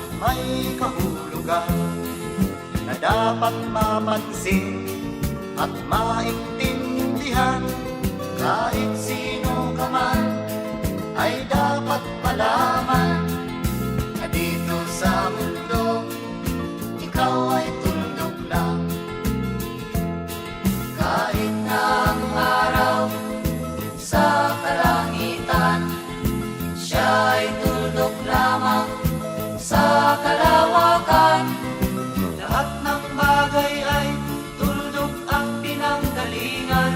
at may kahulugan na dapat mapansin at maintindihan. Kahit sino ka man ay dapat malaman na dito sa mundo ikaw ay tuldok lang. Kahit na ang araw sa kalangitan, siya ay tuldok lamang sa kalawakan. Lahat ng bagay ay tuldok ang pinanggalingan,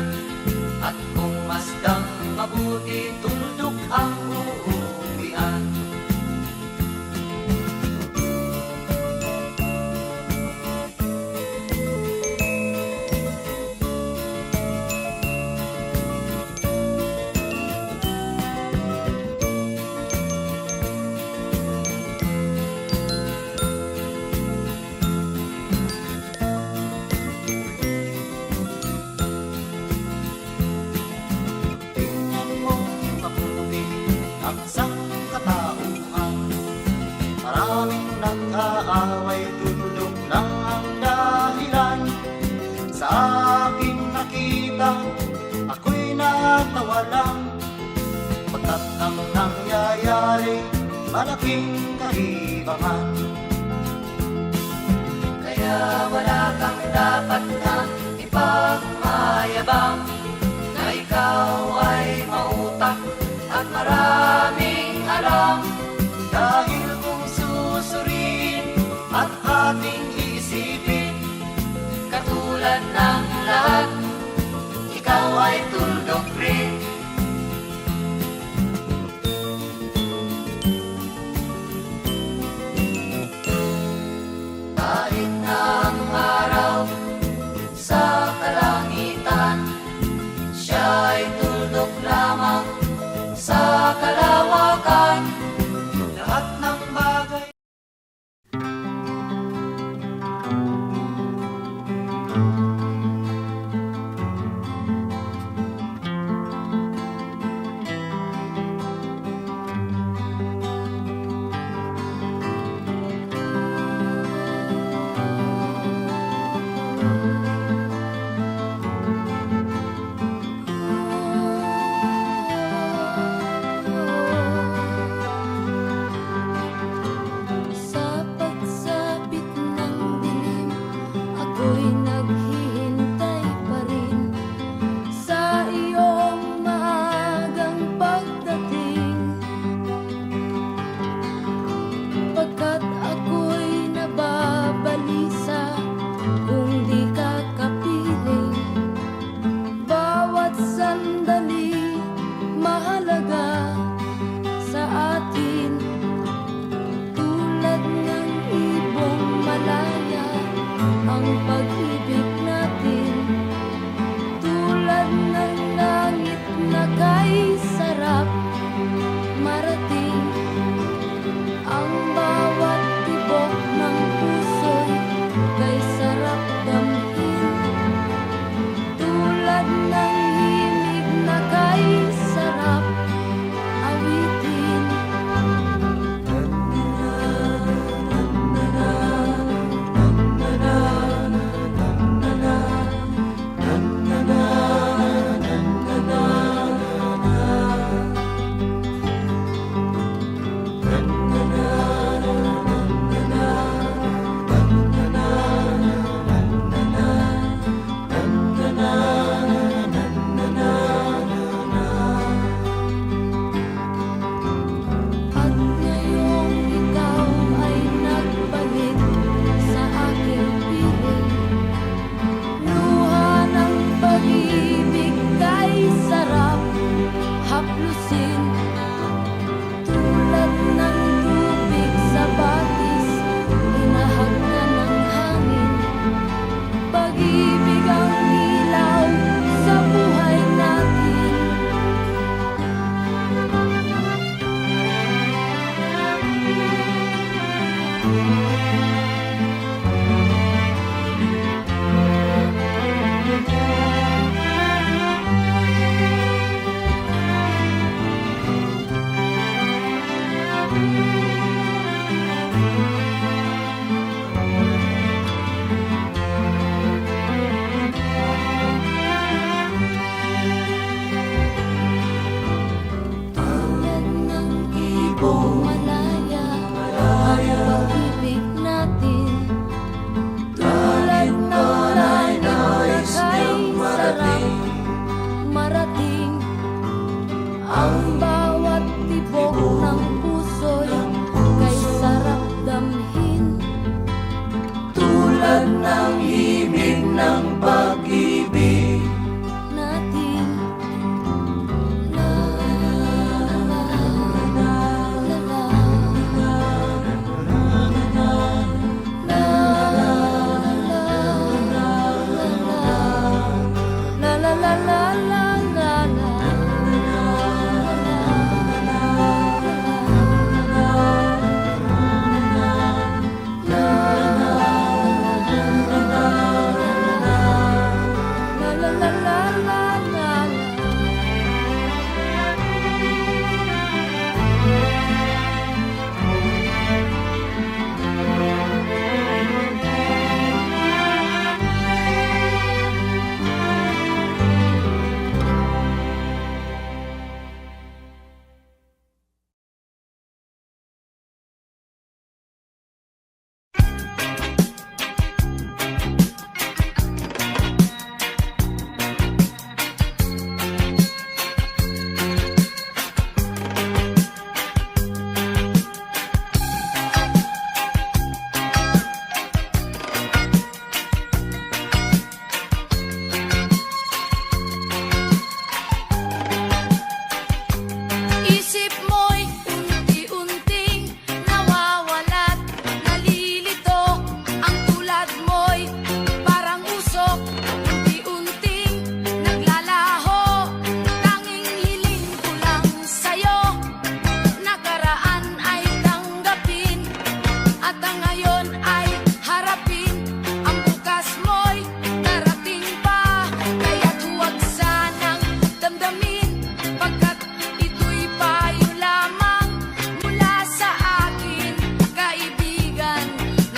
at kung masdang mabuti, tuldok ang uuwian. Ang sangkatauhan, maraming nag-aaway, tuldok lang ang dahilan. Sa aking nakita, ako'y natawa lang, pagkat ang nangyayari, malaking kaibahan. Kaya wala kang dapat na ipagmayabang, na ikaw ay mautak at maraming alam. Dahil kung susuriin at ating iisipin, katulad ng lahat, ikaw ay tuldok rin. Kahit na ang araw sa kalangitan, siya ay tuldok lamang sa kalawakan. Lahat ng bagay Thank you.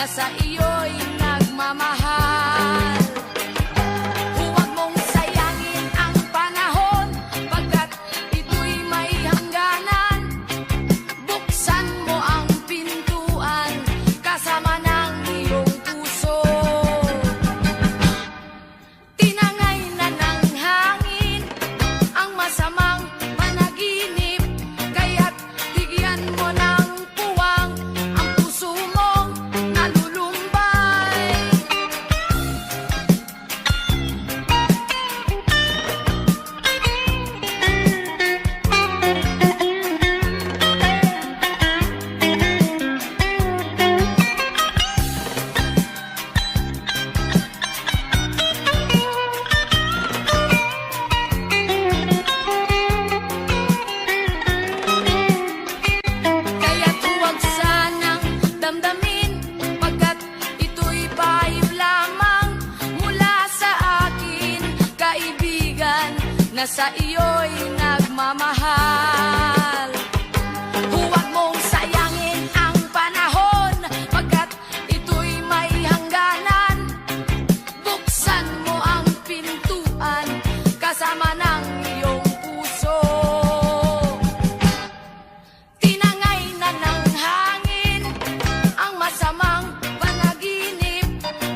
sa iyo'y nagmamahal. Huwag mong sayangin ang panahon, pagkat ito'y may hangganan. Buksan mo ang pintuan, kasama ng iyong puso. Tinangay na ng hangin ang masamang panaginip, kaya't bigyan mo ng puwang ang puso mong nalulumbay. Kaya't huwag sanang damdamin, pagkat ito'y payo lamang mula sa akin, kaibigan, na sa iyo'y nagmamahal. Huwag mong sayangin ang panahon, pagkat ito'y may hangganan. Buksan mo ang pintuan, kasama ng iyong puso. Tinangay na ng hangin ang masamang panaginip,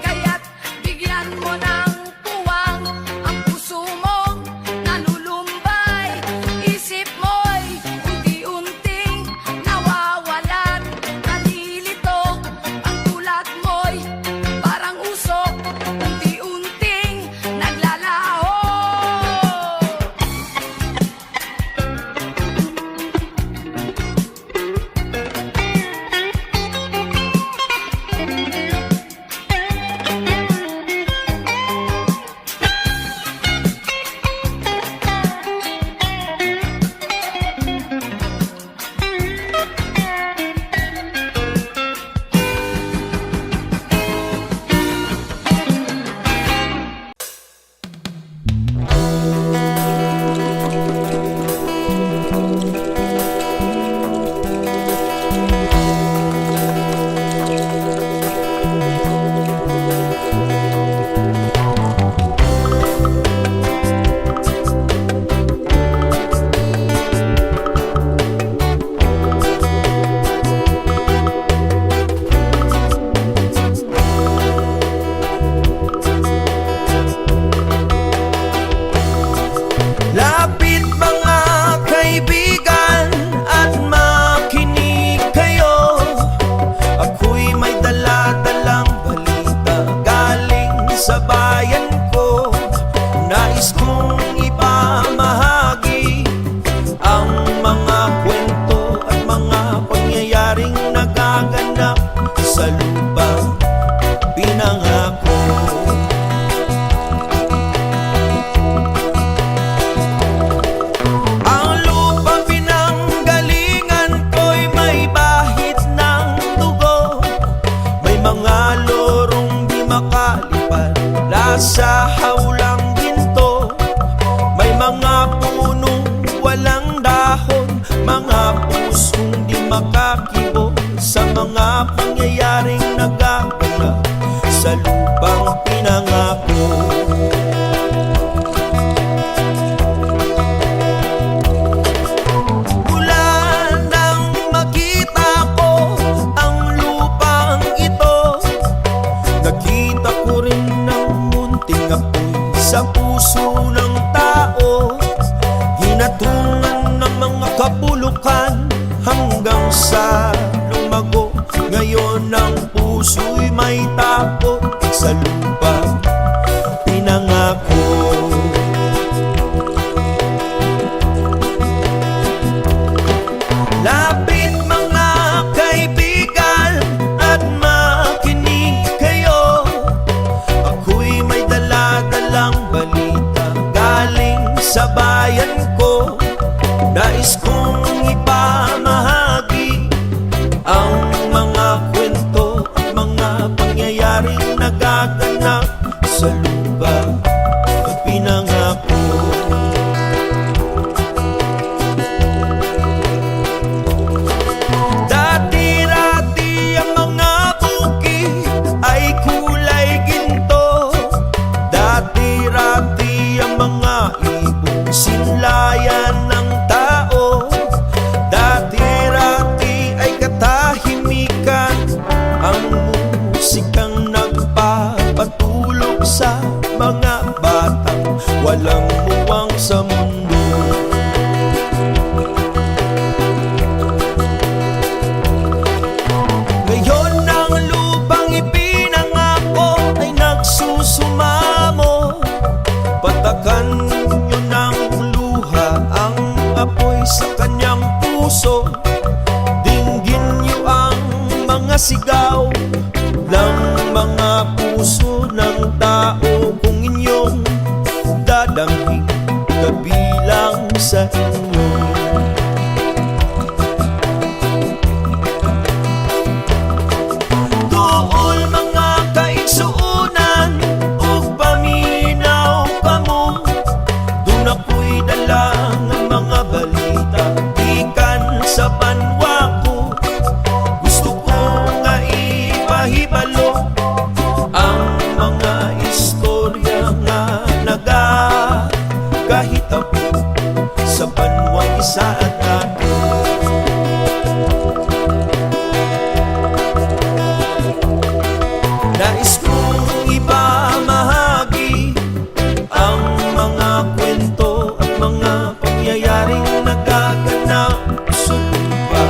kaya't bigyan mo ng puwang ang puso mong nalulumbay. Isip mo'y unti-unting nawawalan, nalilito ang tulad mo'y parang usok, unti-unting naglalaho. Lapit mga kaibigan at makinig kayo. Ako'y may dala-dalang balita galing sa bayan ko. Nais kong ipamahagi ang mga kwento at mga pangyayaring nagaganap sa lupang pinangako. Ang lupang pinanggalingan ko'y may bahid ng dugo. May mga lorong di makalipad, lasa hawlang ginto. May mga punong walang dahon, mga pusong di makakibo sa mga pangyayaring nagaganap sa lupang pinangako. Mula nang makita ko ang lupang ito, nakita ko rin ng munting apoy sa puso ng tao. Hinatungan ng mga kabulukan hanggang sa lumago. Ngayon ang puso'y may takot sa lupang pinangako. Lapit mga kaibigan at makinig kayo. Ako'y may dala-dalang balita galing sa bayan ko. Nais kong ipamahagi ang mga kwento at mga pangyayaring nagaganap sa lupa at pinangako. Dati-rati ang mga bukid sigaw ng mga puso ng tao kung inyong dadamhin kabilang sa inyo. Tuol mga kaigsuunan ug paminaw kamo, dun ako'y dalang ang mga balita gikan sa banwa ko. Gusto ko nga ipahibalo ang mga istorya nga nagakahitabo sa banwa isa at natin. Nais kong ipamahagi ang mga kwento at mga pangyayaring nagaganap sa lupa.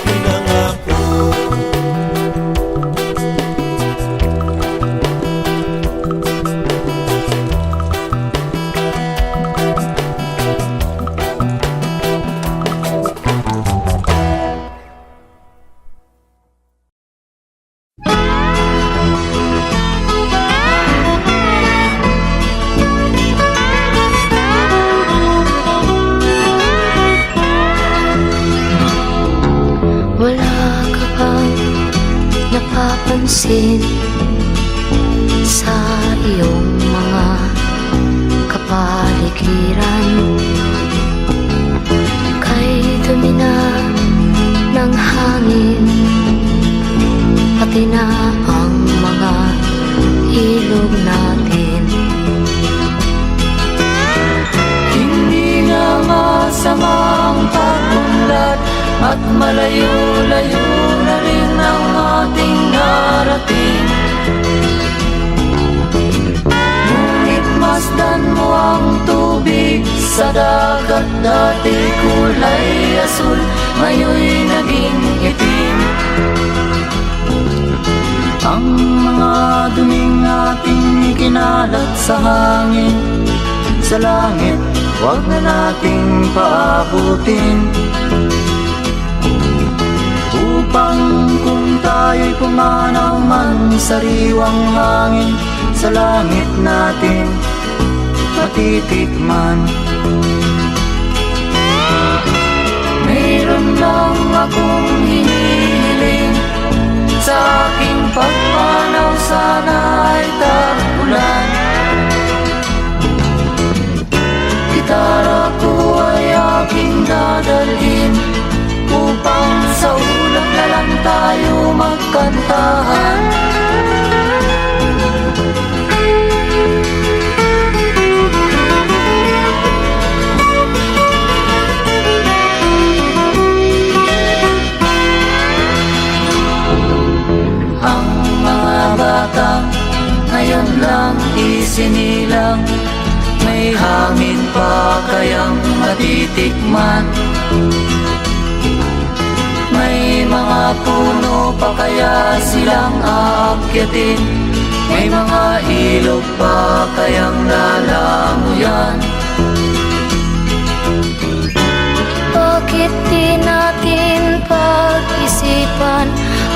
Pinangako Wala ka bang napapansin sa iyong mga kapaligiran? Kay dumi na ng hangin, pati na ang mga ilog natin. Hindi nga masama ang pag-unlad at malayo-layo na rin ang ating narating. Ngunit masdan mo ang tubig sa dagat, dati kulay asul, ngayon'y naging itim. Ang mga duming ating ikinalat sa hangin, sa langit, huwag na nating paabutin. Upang kung tayo'y pumanaw man sa riwang hangin, sa langit natin matitikman. Mayroon lang akong hinihiling, sa aking pagpanaw sana ay tagulan. Gitara ko ay aking dadalhin, upang sa ulap na lang tayo magkantahan. Ang mga batang ngayon lang isinilang, may hangin pa kayang matitikman? May mga puno pa kaya silang aakyatin? May mga ilog pa kayang lalamuyan? Bakit di natin pag-isipan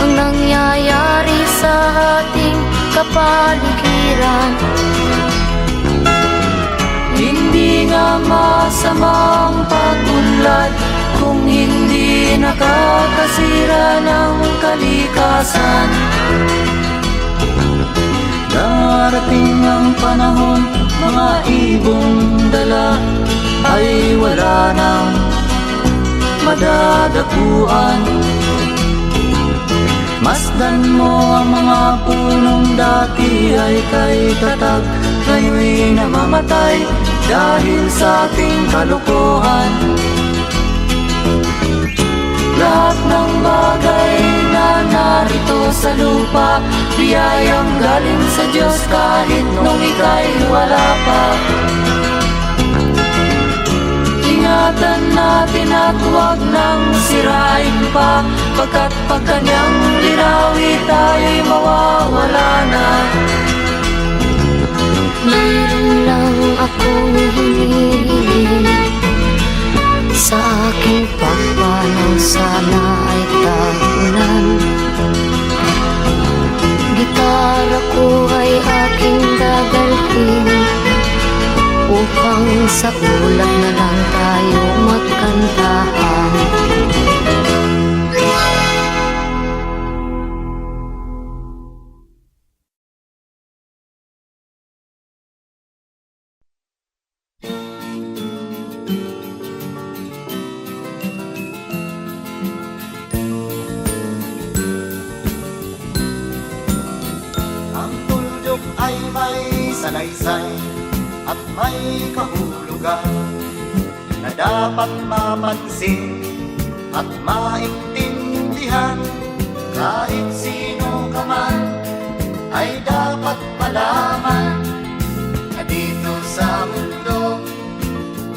ang nangyayari sa ating kapaligiran? Hindi nga masamang pag-unlad kung hindi nakakasira ng kalikasan. Darating ang panahon, mga ibong dala ay wala nang madadapuan. Masdan mo ang mga punong dati ay kay tatag, ngayon'y namamatay dahil sa ating kalokohan. Lahat ng bagay na narito sa lupa, biyayang galing sa Diyos kahit nung ika'y wala pa. Ingatan natin at huwag nang sirain pa, pagkat pag kanyang linawi tayo'y mawawala na. Meron lang akong hinihiling, sa aking pagpanaw sana ay tagulan. barako ay aking dadalhin upang sa ulap na lang tayo magkantahan. Ang tuldok ay may salaysay at may kahulugan na dapat mapansin at maintindihan. Kahit sino ka man ay dapat malaman na dito sa mundo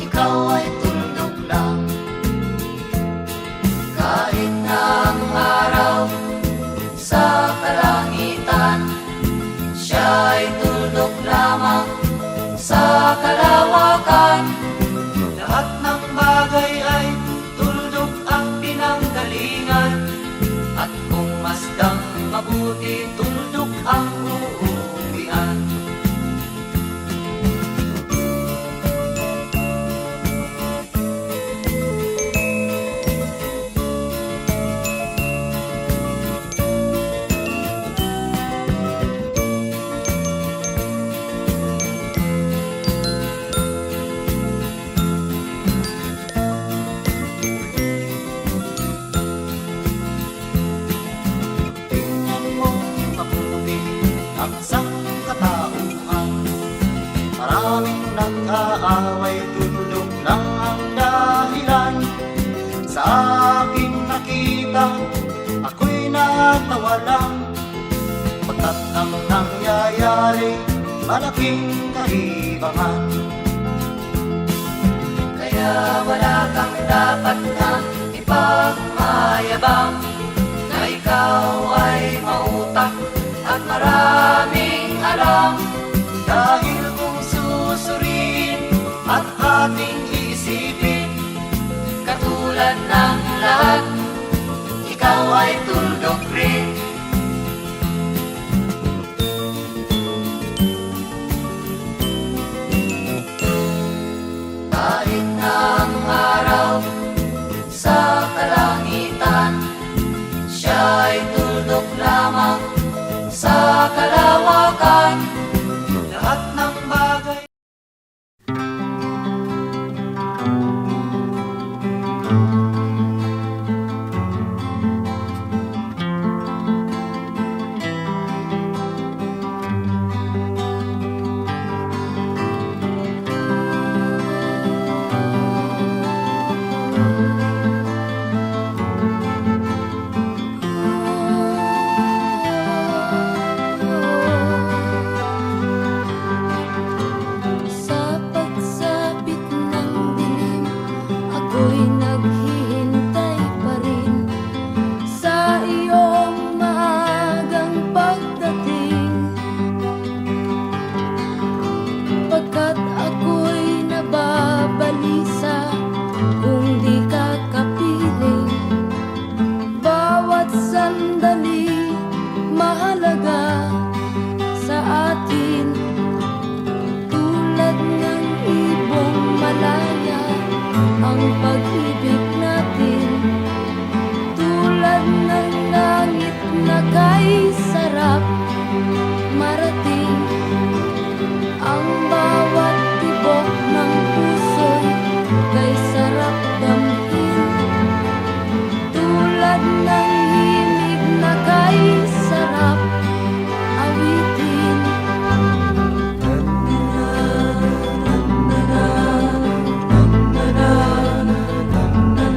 ikaw ay tuldok lang. Kahit na ang araw sa kalangitan, siya ay tuldok lamang sa kalawakan. Lahat ng bagay ay tuldok ang pinanggalingan, at kung masdang mabuti, tuldok ang uuwian. Tingnan mo mabuti ang sangkatauhan. Maraming nag-aaway, tuldok lang ang dahilan. Sa aking nakita, ako'y natawa lang, pagkat ang nangyayari malaking kaibangan. Kaya wala kang dapat na ipagmayabang, na ikaw ay mautak at maraming alam. Dahil kung susuriin at ating isipin, katulad ng lahat, ikaw ay tuldok rin. Kahit na ang araw sa kalangitan, siya ay tuldok lamang sa kalawakan. Lahat ng bagay Sa pagsapit ng dilim, ako'y naghihintay pa rin sa iyong maagang pagdating. Pagkat ako'y nababalisa kung di ka kapiling. Bawat sandali mahalaga sa atin, tulad ng ibong malaya ang pag-ibig natin. Tulad ng langit na kay sarap marating, ang bawat tibok ng puso'y kay sarap damhin. Tulad ng himig na kay sarap awitin. Na na na na na na na na na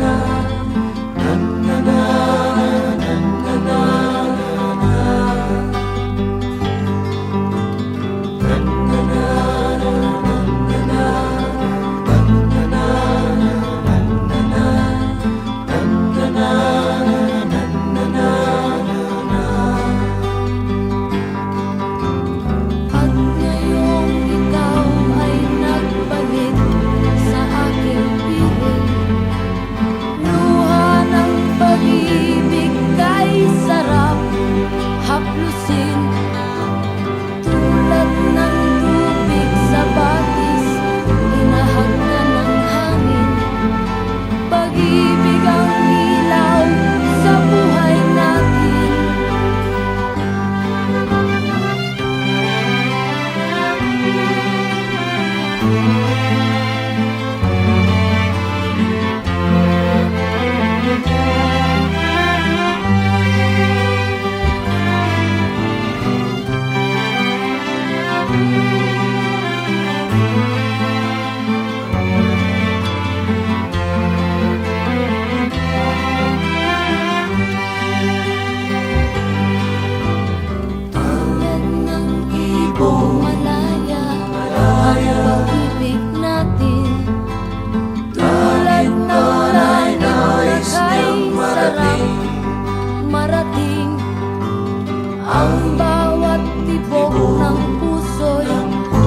Ang bawat tibok ng puso'y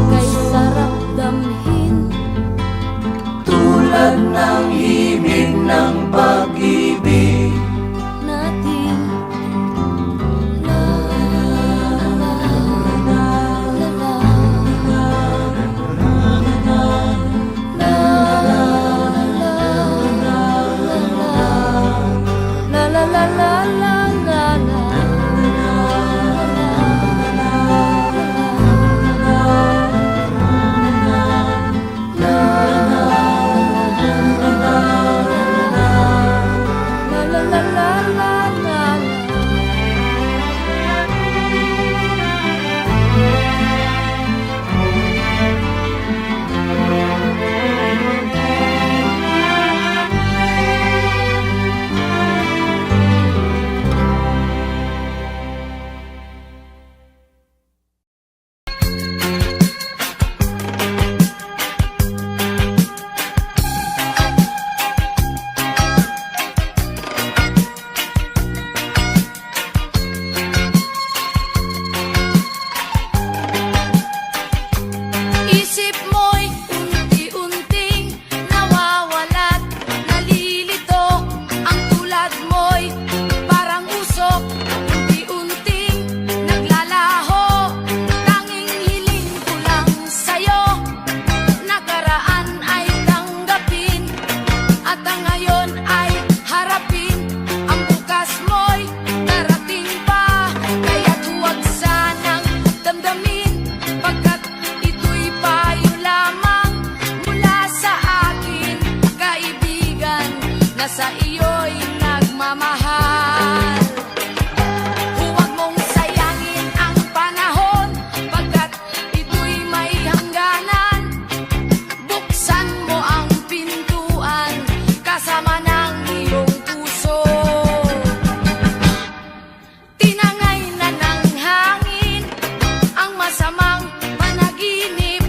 kay sarap damhin. Tulad ng himig ng pag-ibig Natin la la la la la la la la Isip mo'y unti-unting nawawalat, nalilito. Ang tulad mo'y parang usok, unti-unting naglalaho. Tanging hiling ko lang sa'yo, nakaraan ay tanggapin, at ang ngayon ay harapin. Ang bukas mo'y darating pa, kaya't huwag sanang damdamin, pagkat ito'y payo lamang mula sa akin, kaibigan, na sa iyo'y nagmamahal. Huwag mong sayangin ang panahon, pagkat ito'y may hangganan. Buksan mo ang pintuan, kasama ng iyong puso. Tinangay na ng hangin ang masamang panaginip,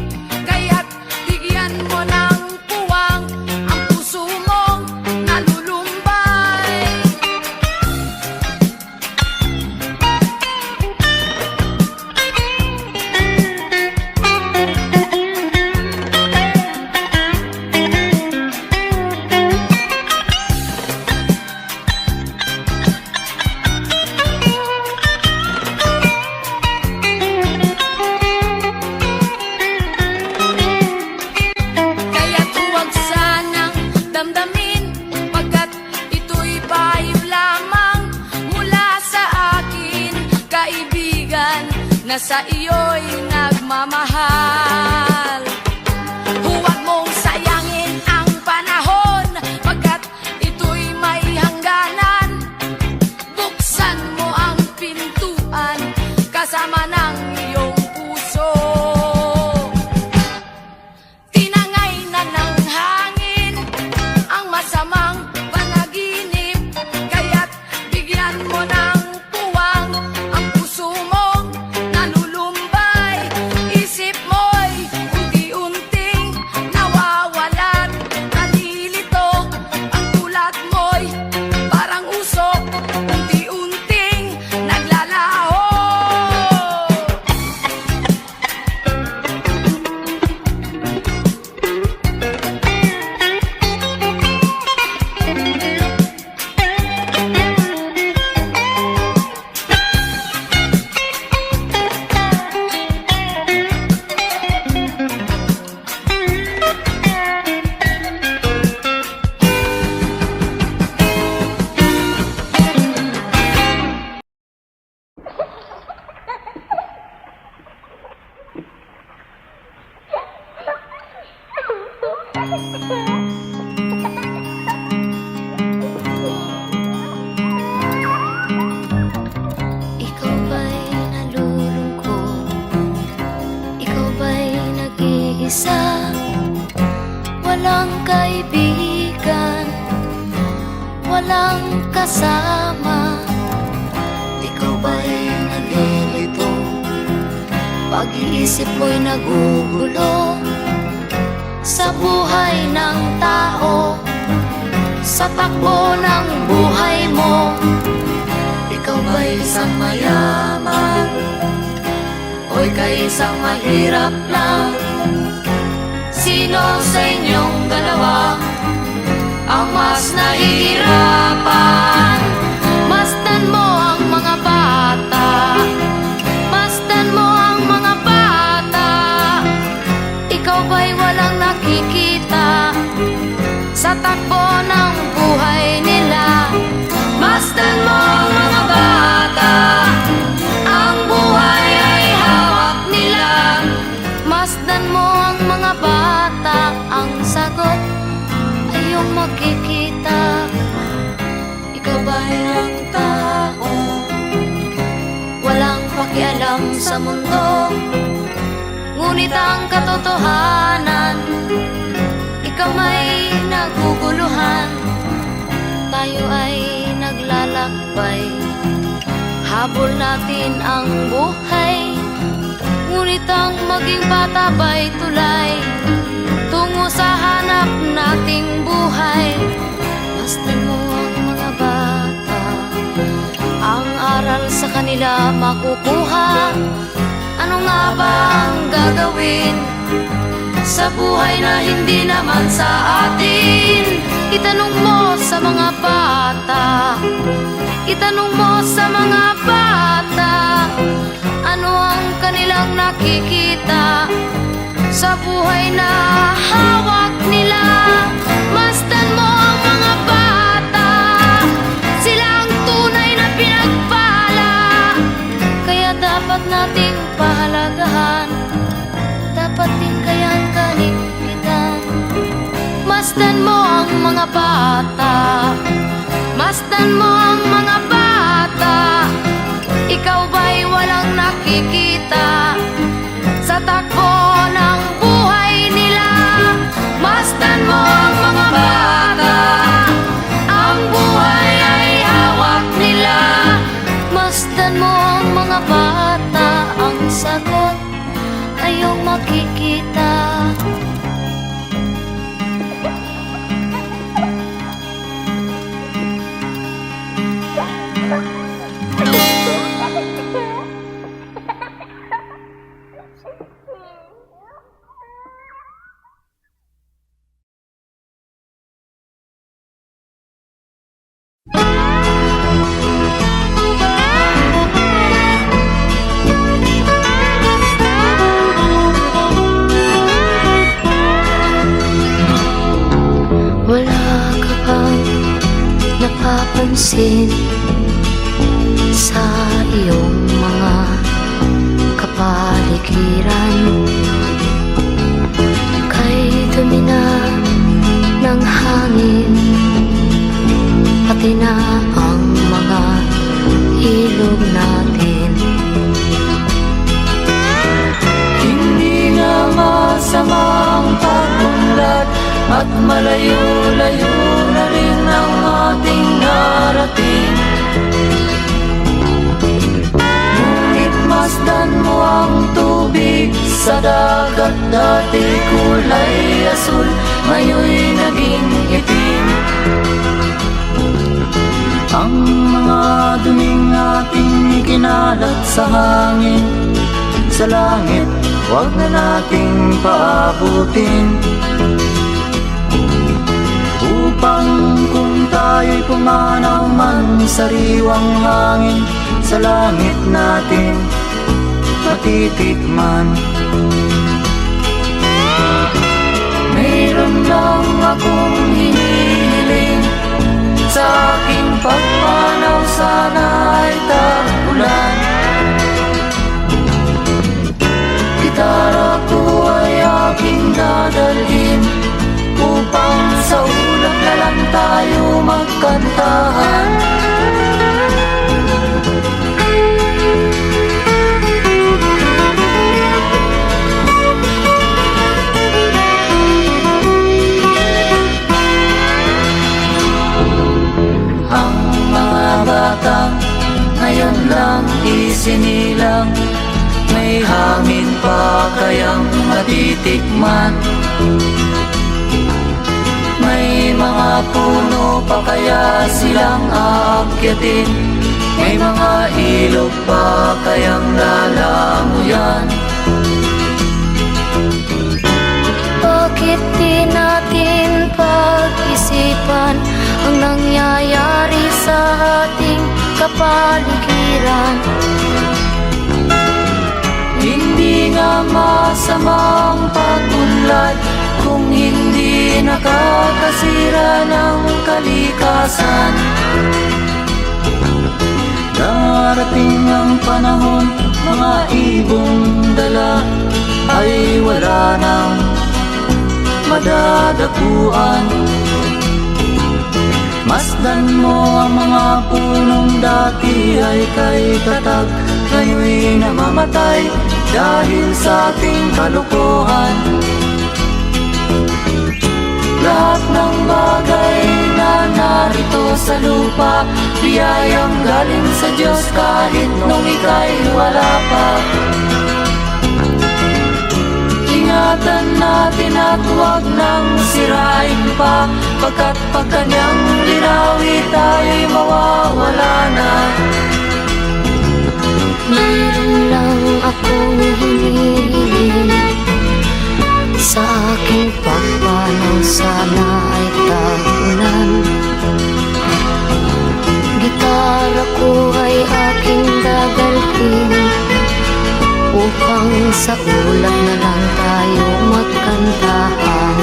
kaya't bigyan mo ng puwang ang puso mong nalulumbay. Kaya't huwag sanang damdamin, pagkat ito'y payo lamang mula sa akin, kaibigan, na sa iyo'y nagmamahal. Huwag mong sayangin ang panahon, pagkat ito'y may hangganan. Buksan mo ang pintuan, kasama ng iyong puso. Tinangay na ng hangin ang masamang panaginip, kaya't bigyan mo ng puwang ang puso mong nalulumbay. Isip mo'y unti-unting nawawalan, nalilito. Ang tulad mo'y parang usok, unti-unting naglalaho. Ikaw ba'y nalulungkot? Ikaw ba'y nag-iisa? Walang kaibigan, walang kasama. Ikaw ba'y nalilito? Pag-iisip mo'y nagugulo sa buhay ng tao, sa takbo ng buhay mo. Ikaw ba'y isang mayaman? kaisang mahirap lang. Sino sa inyong dalawa ang mas nahihirapan? Masdan mo ang mga bata, masdan mo ang mga bata. Ikaw ba'y walang nakikita sa takbo ng buhay nila? Masdan mo ang mga bata, ang buhay ay hawak nila. Masdan mo ang mga bata, ang sagot ay iyong makikita. Ikaw ba'y ang tao, walang pakialam sa mundo, ngunit ang katotohanan, ikaw may naguguluhan. Tayo ay naglalakbay, habol natin ang buhay, ngunit ang maging bata ba'y tulay tungo sa hanap nating buhay. Masdan mo ang mga bata, ang aral sa kanila makukuha. Ano nga ba ang gagawin sa buhay na hindi naman sa atin? Itanong mo sa mga bata, itanong mo sa mga bata, ano ang kanilang nakikita sa buhay na hawak nila. Masdan mo ang mga bata, sila ang tunay na pinagpala, kaya dapat nating pahalagahan, dapat din kayang kaligpitan. Masdan mo ang mga bata, masdan mo ang mga bata. Ikaw ba'y walang nakikita sa takbo ng buhay nila? Masdan mo ang mga bata, ang buhay ay hawak nila. Masdan mo ang mga bata, ang sagot ay iyong makikita. Wala ka bang napapansin sa iyong mga kapaligiran? Kay dumi na ng hangin, pati na ang mga ilog natin. Hindi na masama ang pag-unlad, at malayo-layo na rin ang ating narating. Ngunit masdan mo ang tubig sa dagat, dati kulay asul, ngayon'y naging itim. Ang mga duming ating ikinalat sa hangin, sa langit, huwag na nating paabutin. Upang kung tayo'y pumanaw man sa sariwang hangin, sa langit natin matitikman. Mayroon lang akong hinihiling, sa aking pagpanaw sana ay tag-ulan. Gitara ko ay aking dadalhin, upang sa ulap na lang tayo magkantahan. Ang mga batang ngayon lang isinilang, may hangin pa kayang matitikman? May mga puno pa kaya silang aakyatin? May mga ilog pa kayang lalamuyan? masamang pag-unlad kung hindi nakakasira ng kalikasan. Darating ang panahon, mga ibong dala ay wala nang madadapuan. Masdan mo ang mga punong dati ay kay tatag, ngayon'y namamatay dahil sa ating kalokohan. Lahat ng bagay na narito sa lupa, biyayang galing sa Diyos kahit nung ika'y wala pa. Ingatan natin at huwag nang sirain pa, pagkat pag kanyang linawi tayo'y mawawala na. Mayroon lang akong hinihiling, sa aking pagpanaw sana ay tagunan. Gitara ko ay aking dadalhin, upang sa ulap na lang tayo magkantahan.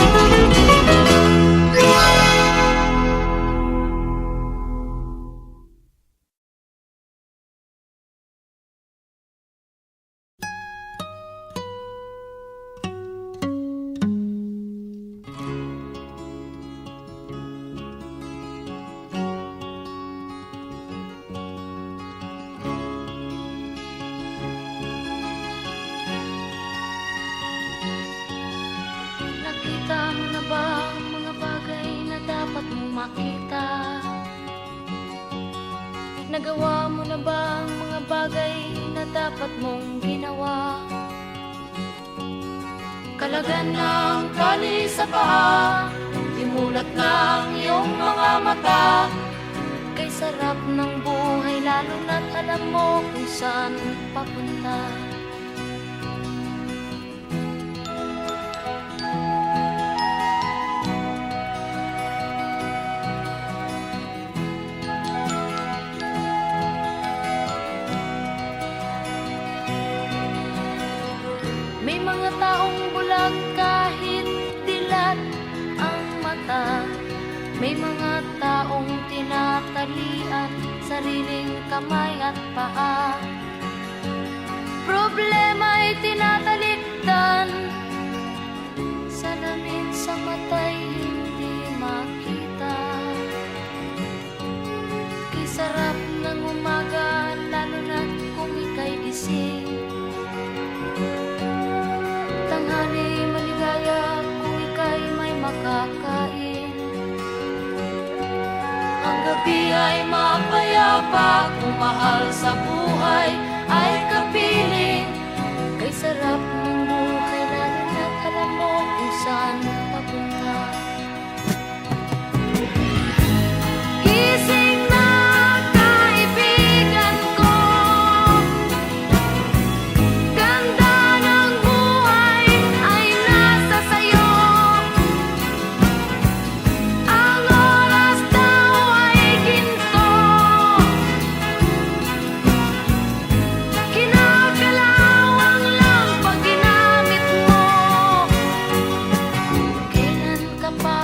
Nakita mo na ba ang mga bagay na dapat mong makita? Nagawa mo na ba ang mga bagay na dapat mong ginawa? Kalagan ng tali sa paa, imulat ng iyong mga mata. Kay sarap ng buhay lalo na't alam mo kung saan papunta. May mga taong bulag kahit dilat ang mata. May mga taong tinatalian sariling kamay at paa. Problema'y tinatalikdan, salamin sa mata'y hindi makita. Kisarap ng umaga lalo na kung ika'y gising. Tanghali maligaya kung ika'y may makakain. Ang gabi ay mapayapa kung mahal sa buhay ay kapiling. Kay sarap ng buhay lalo na't alam mo kung saan papunta. Gising na kaibigan ko, ganda ng buhay ay nasa sayo. Ang oras daw ay ginto, kinakalawang lang pag ginamit mo. Kailan ka pa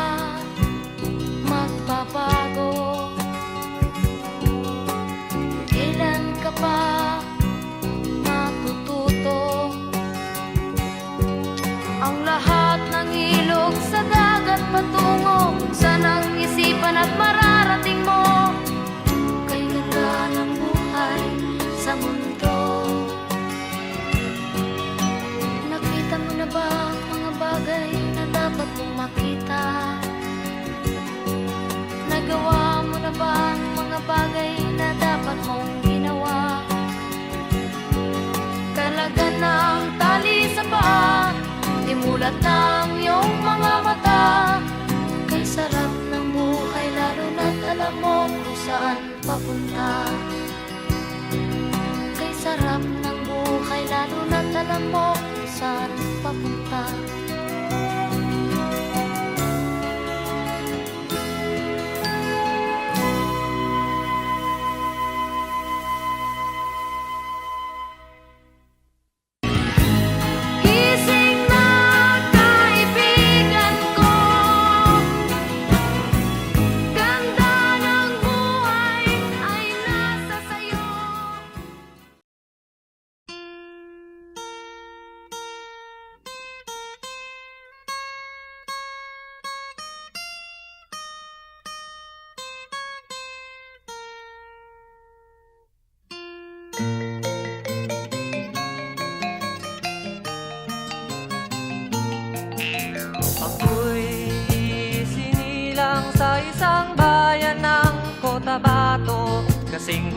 magbabago? Kailan ka pa matututo? Ang lahat ng ilog sa dagat patungo, sanang isipan at mararating mo. Kay ganda ng buhay sa mundo. Nakita mo na ba ang mga bagay na dapat mong makita? Nagawa mo na ba ang mga bagay na dapat mong ginawa? Kalagan ng tali sa paa, imulat ng iyong mga mata. Kay sarap ng buhay lalo na't alam mo kung saan papunta. Kay sarap ng buhay lalo na't alam mo kung saan papunta.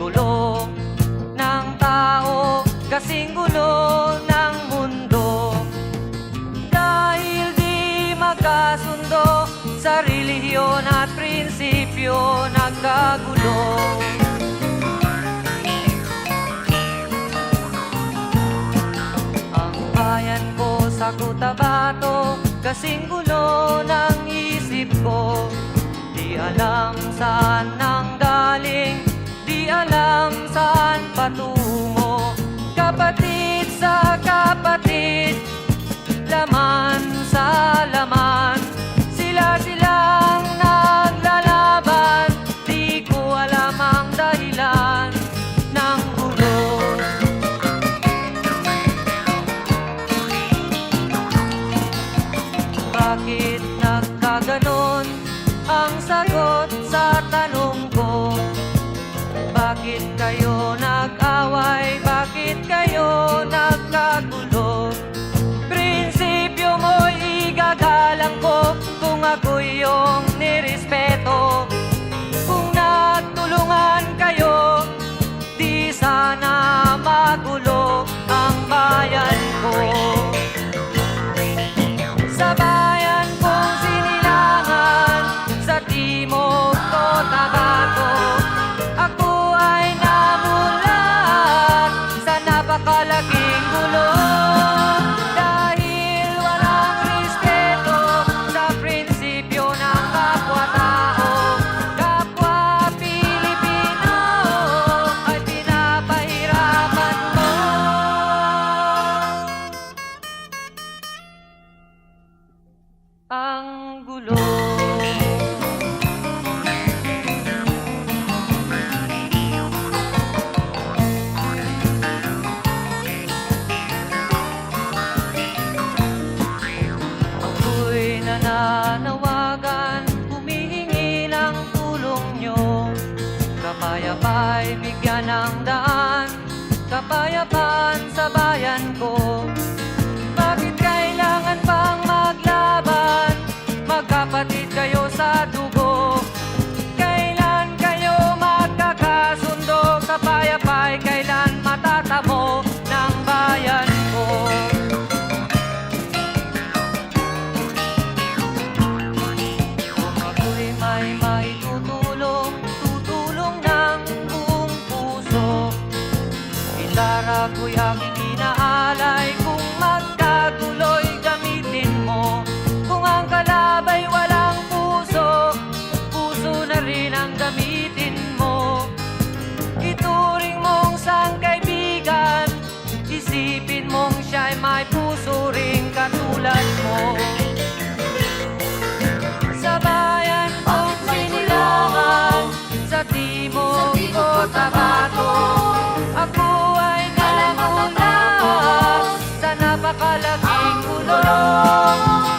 gulo ng tao, kasing gulo ng mundo. Dahil di magkasundo sa relihiyon at prinsipyo, nagkagulo. Ang bayan ko sa Cotabato, kasing gulo ng isip ko. Di alam saan nanggaling, di alam saan patungo. Kapatid sa kapatid, laman sa laman, sila-silang naglalaban. Di ko alam ang dahilan ng gulo. Bakit nagkaganon ang sagot sa tanong ko? Bakit kayo nag-away? Bakit kayo nagkagulo? Prinsipyo mo'y igagalang ko kung ako'y iyong nirespeto. Kung nagtulungan kayo, di sana magulo ang bayan ko. Sa bayan kong sinilangan, sa timog Cotabato, ako ay namulat sa napakalaking gulo. Dahil walang respeto sa prinsipyo ng kapwa-tao, kapwa Pilipino ay pinapahirapan mo. Ang gulo. Ako'y nananawagan, humihingi ng tulong nyo. Kapayapa'y bigyan ng daan, kapayapaan sa bayan ko. Bakit kailangan pang maglaban? Magkapatid kayo sa dugo. Kailan kayo magkakasundo? Kapayapa'y kailan matatamo ng bayan ko? Kung ako'y may maitutulong, tutulong ng buong puso. Gitara ko'y aking inaalay, kung magkagulo'y gamitin mo. Kung ang kalabay walang puso, puso na rin ang gamitin mo. Ituring mong sangkaibigan, isipin mong siya'y may puso ring katulad mo. Sa bayan kong sinilangan, sa timog Cotabato, ako ay namulat sa napakalaking gulo.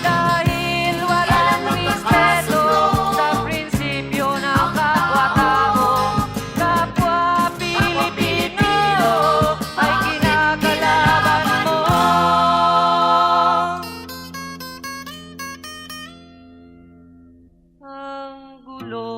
Dahil walang respeto sa prinsipyo ng kapwa-tao, kapwa Pilipino ay kinakalaban mo. Ang gulo.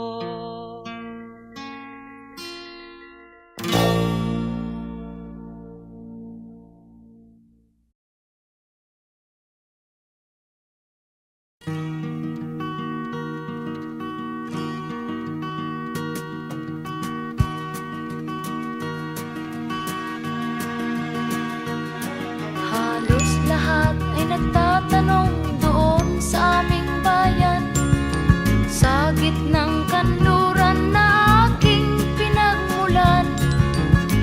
Halos lahat ay nagtatanong doon sa aming bayan, sa gitnang kanluran na aking pinagmulan.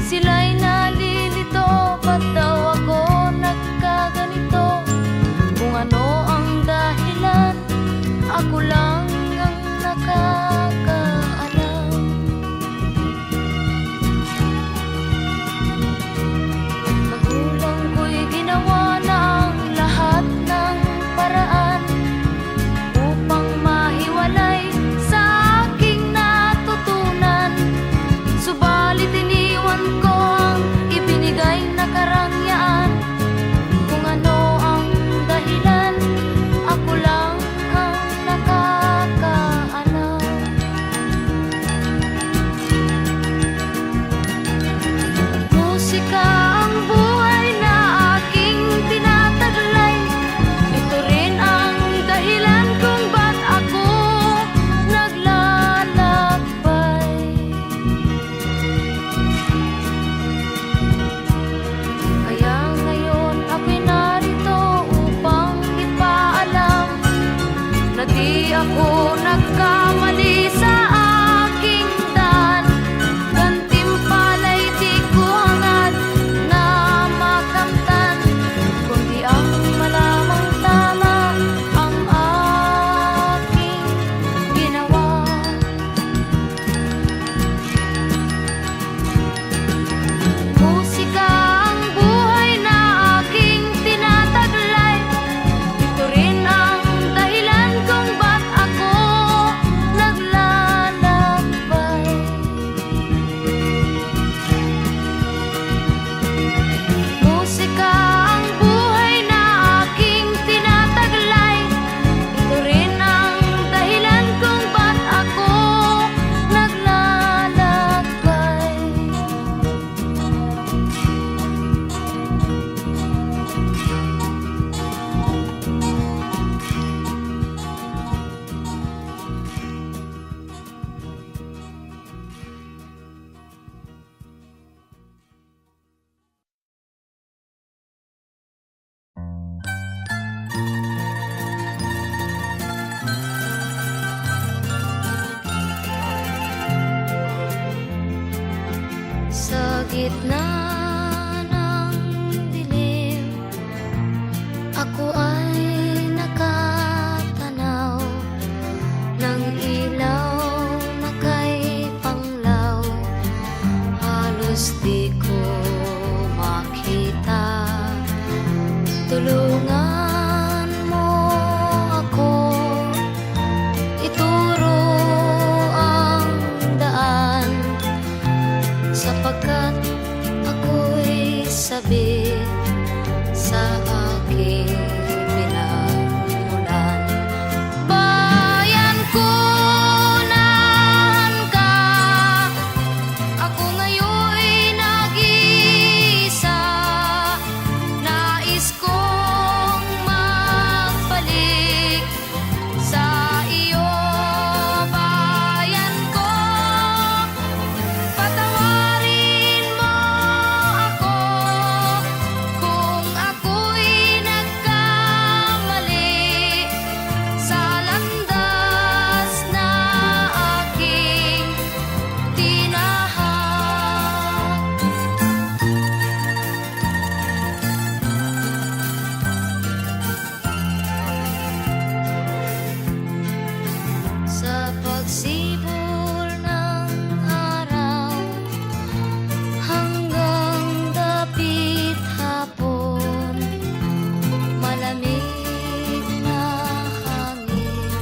Sila'y nalilito, ba't daw ako nagkaganito? Kung ano ang dahilan, ako lang ang nakakaalam. Magulang ko'y ginawa na ang lahat ng paraan upang mahiwalay sa aking natutunan. Subalit iniwan ko ang ibinigay na karangyaan. Kung ano ang dahilan, ako lang ang nakakaalam. tulungan mo ako, ituro ang daan, sapagkat ako'y sabik sa aking pinagmulan. Bayan ko, nan ka, ako ngayon'y nag-iisa. Nais kong magbalik sa iyo, bayan ko. Patawarin mo ako kung ako'y nagkamali sa landas na aking tinahak. Sa pagsibol ng araw hanggang dapit hapon, malamig na hangin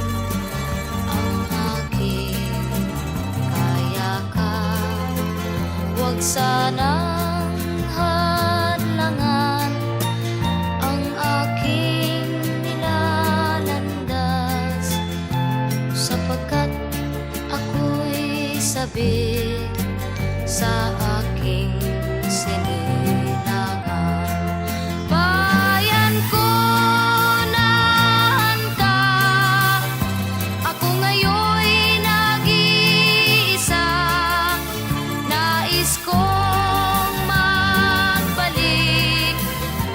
ang aking kayakan. Huwag sanang hadlangan ang aking nilalandas, sapagkat ako'y sabik sa aking sinilangan. Bayan ko, nan ka, ako ngayon'y nag-iisa. Nais kong magbalik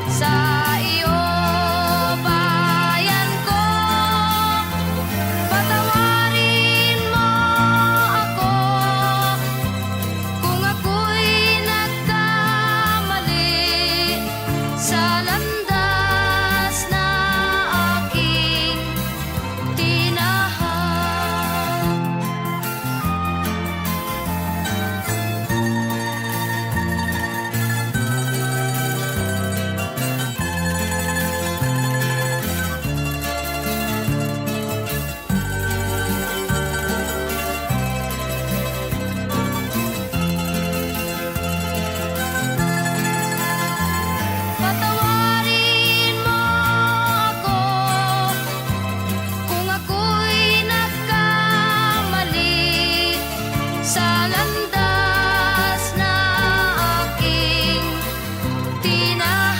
sa iyo, bayan ko. Patawarin mo ako kung ako'y nagkamali sa landas na aking tinahak. Patawarin mo ako kung ako'y nagkamali sa landas na aking tinahak.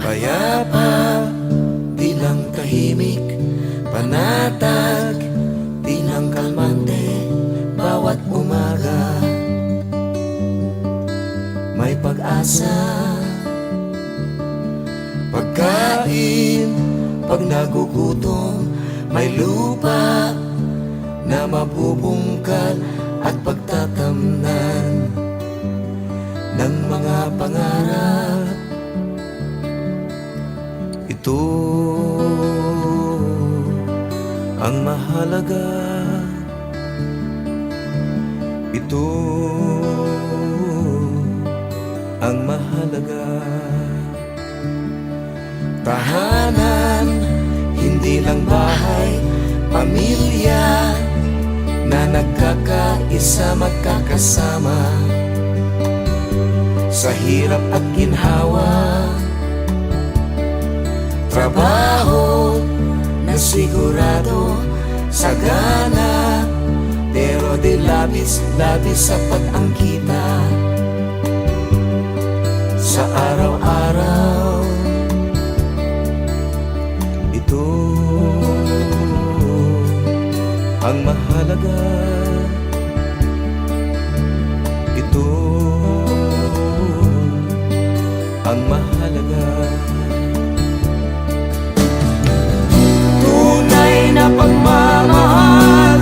Payapa, di lang tahimik, panatag, di lang kalmante. Bawat umaga may pag-asa, pagkain pag nagugutom, may lupa na mabubungkal at pagtatamnan ng mga pangarap. Ito ang mahalaga. Ito ang mahalaga. Tahanan, hindi lang bahay, pamilya na nagkakaisa, magkakasama sa hirap at ginhawa. Trabaho na sigurado, sagana, pero di labis sapat ang kita sa araw-araw. Ito ang mahalaga. Ito ang mahalaga. Tunay na pagmamahal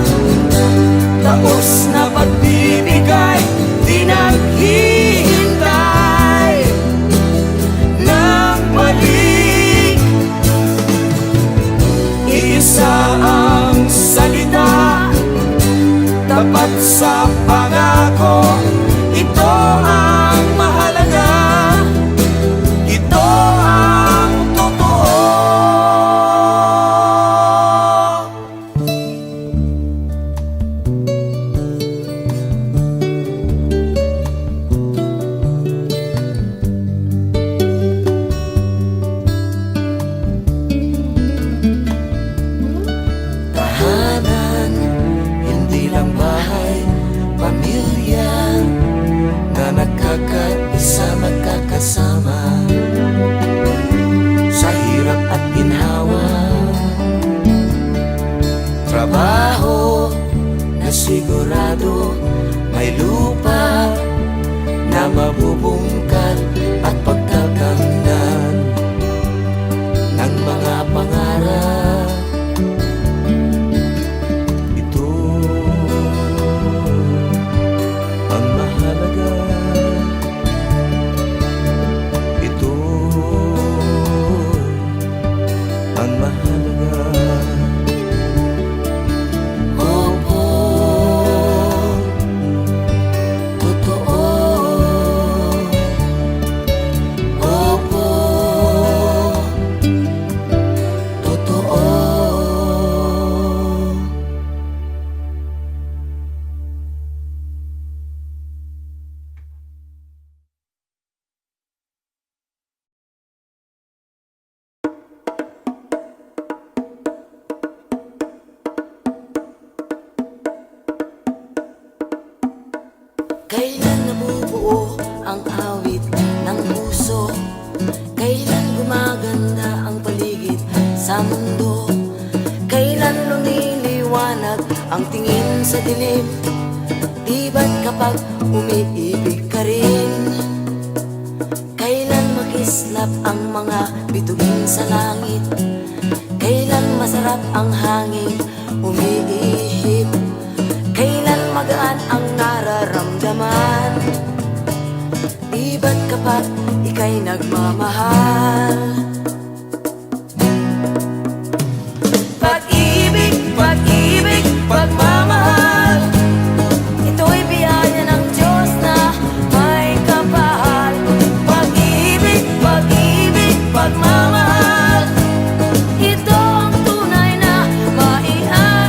trabaho na sigurado, may lupa na mabubungkal at pagtatamnan ng mga pangarap. Ito ang mahalaga. Ito ang mahalaga. Opo, totoo. Opo, totoo. Kailan nabubuo ang awit ng puso? Kailan gumaganda ang paligid sa mundo? Kailan lumiliwanag ang tingin sa dilim? Di ba't kapag umiibig ka rin? Kailan makislap ang mga bituin sa langit? Kailan masarap ang hangin umiihip? Kailan magaan ang nararamdaman? Di ba't kapag ika'y nagmamahal? Pag-ibig, pag-ibig, pagmamahal, ito'y biyaya ng Diyos na may kapal. Pag-ibig, pag-ibig, pagmamahal, ito ang tunay na maiaalay.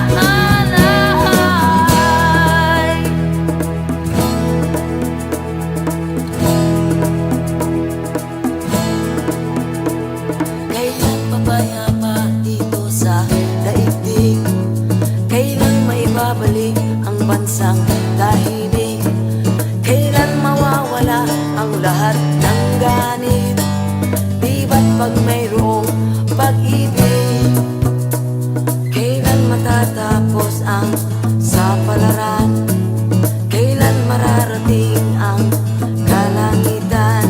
Kailan papayapa dito sa daigdig? Kailan maibabalik ang bansang tahimik? Kailan mawawala ang lahat ng ganit? Di ba't pag mayroong pag-ibig? Kailan matatapos ang sapalaran? Kailan mararating ang kalangitan?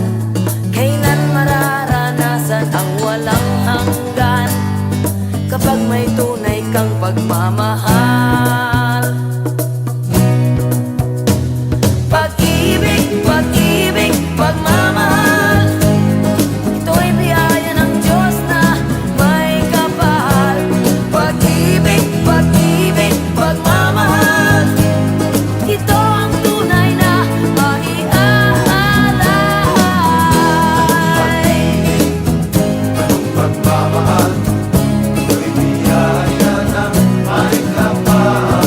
Kailan mararanasan ang walang hanggan? Kapag may tunay kang pagmamahal. Pag-ibig, pag-ibig, pagmamahal, ito'y biyaya ng Diyos na may kapal. Pag-ibig, pag-ibig, pagmamahal, ito ang tunay na maiaalay. Pagmamahal, ito'y biyaya ng may kapal.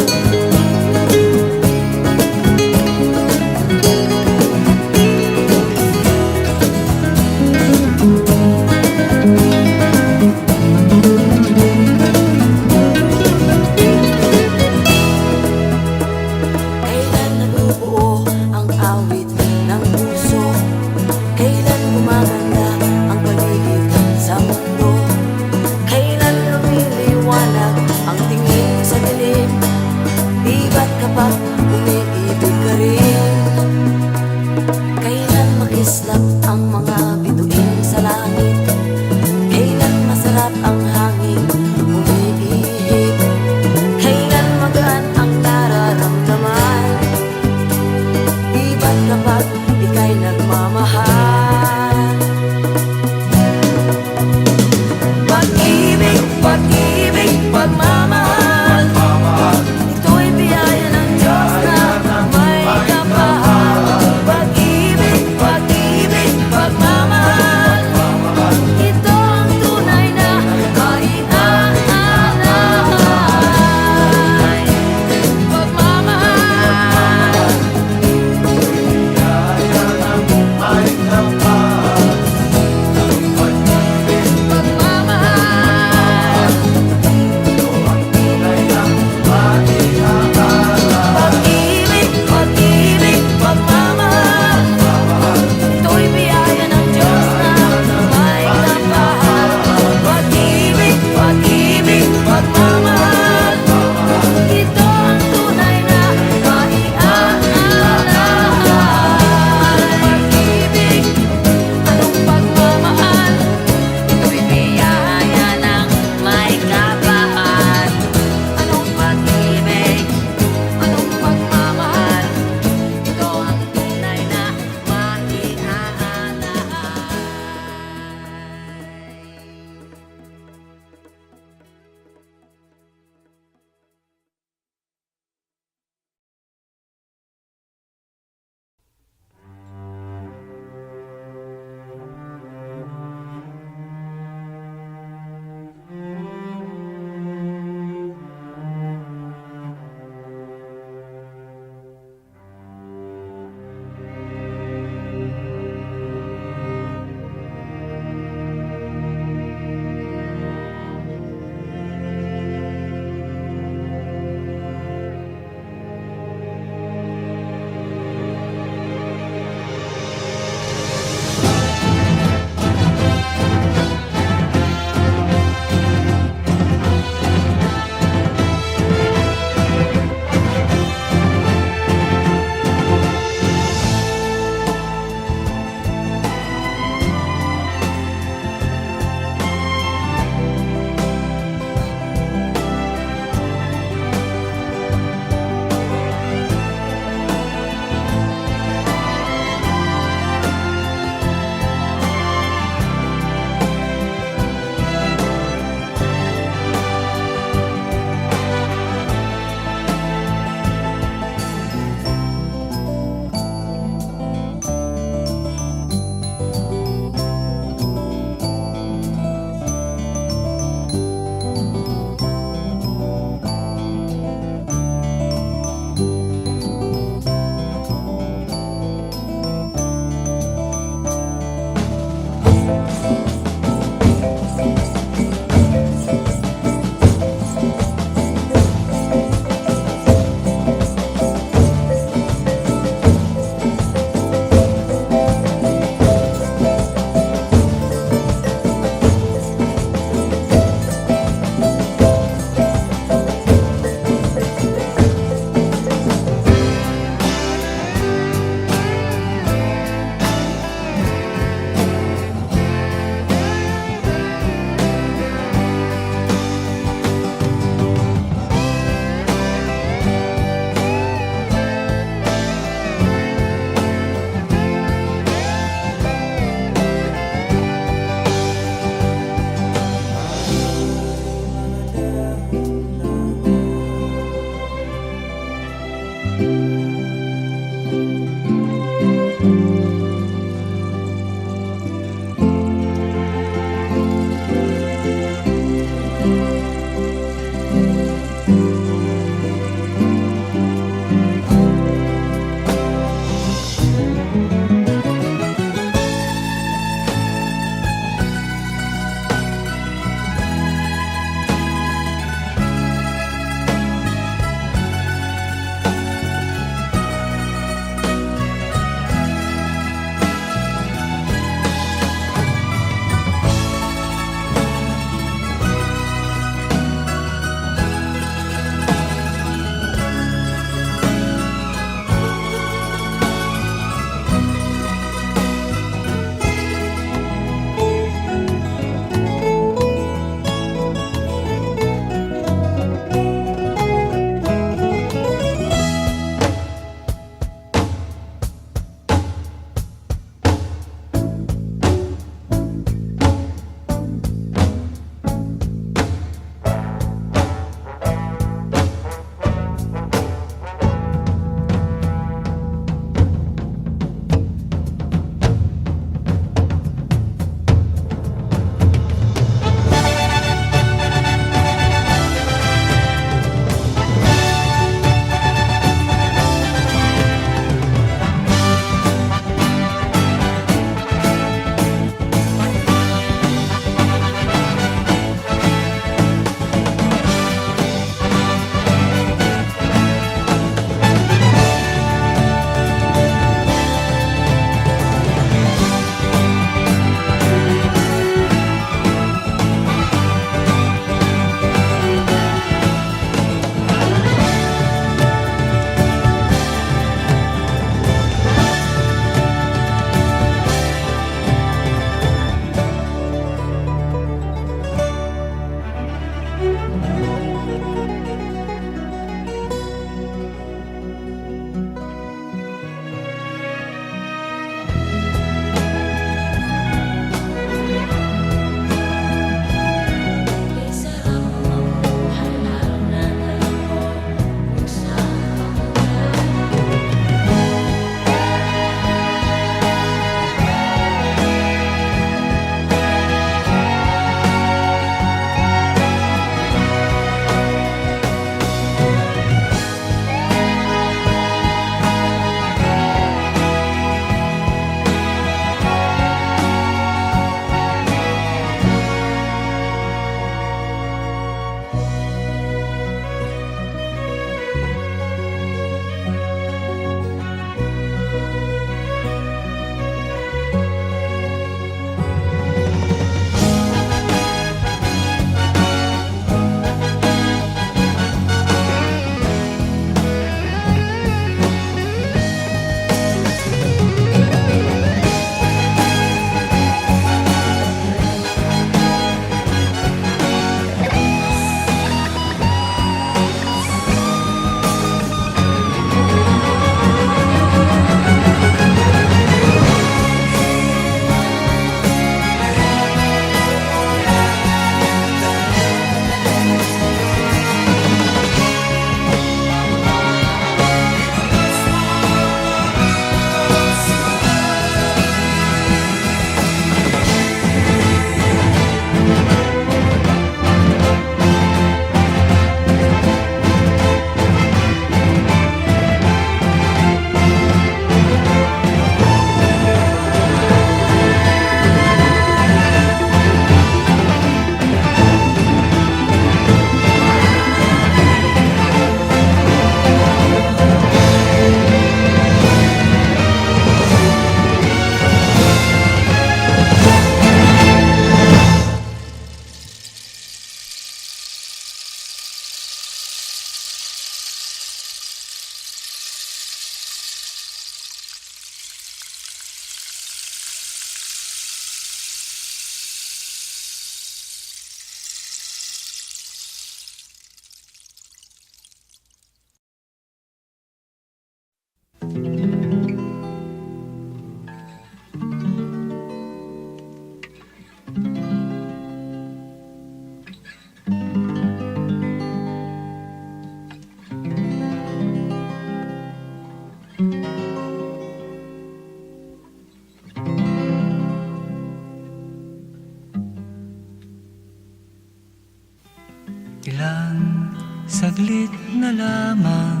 Ilang saglit na lamang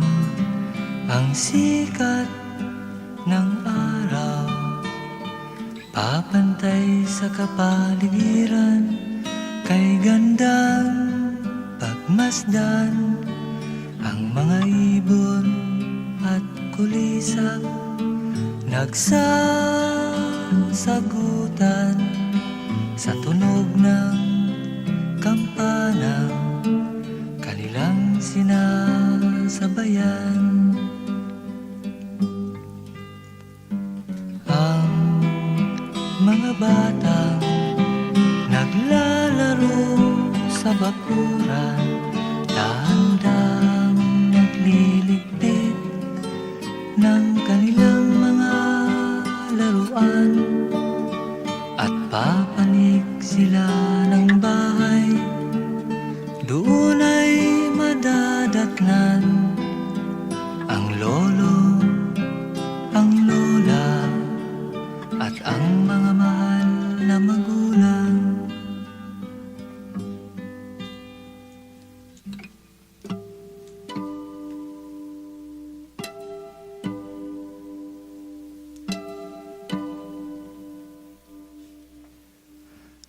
ang sikat ng araw, papantay sa kapaligiran, kay gandang pagmasdan. Ang mga ibon at kulisap nagsasagutan sa tunog ng kampana, kanilang sinasabayan. Ang mga batang naglalaro sa bakuran, dahan-dahang nagliligpit ng kanilang mga laruan, at papanig sila ng bahay. Doon ay madadatnan ang lolo, ang lola, at ang mga mahal na magulang.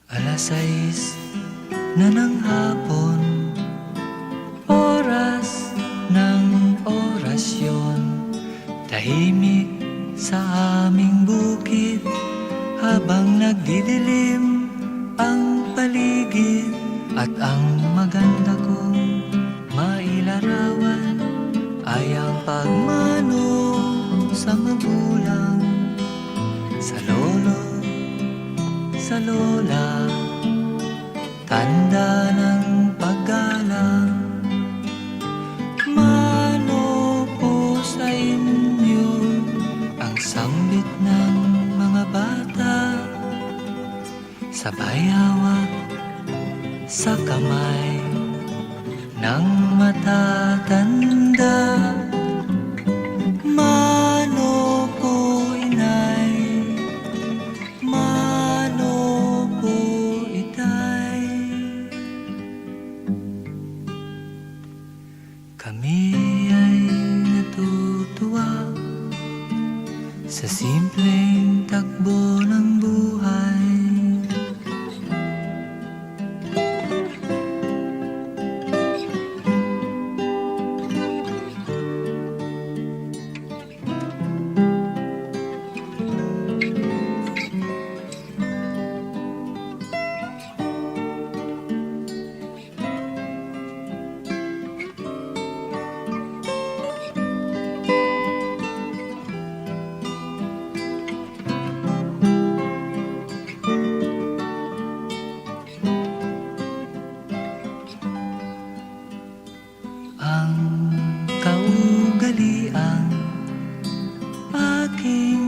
Alas 6 na ng hapon, oras ng orasyon, tahimik sa aming bukid, habang nagdidilim ang paligid, at ang maganda kong mailarawan ay ang pagmano sa magulang, sa lolo, sa lola, tanda ng paggalang. Mano po sa inyo ang sambit ng mga bata, sabay hawak sa kamay ng matatanda. Mano po inay, mano po itay. Kami ay natutuwa sa simpleng takbo ng buhay. Ang kaugaliang aking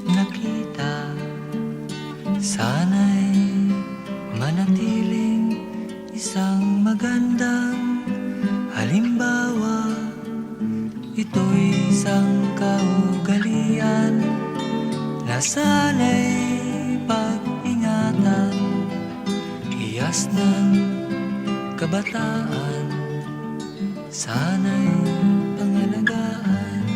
nakita, sana'y manatiling isang magandang halimbawa. Ito'y isang kaugalian na sana'y pag-ingatan, hiyas ng kabataan, sana'y pangalagaan.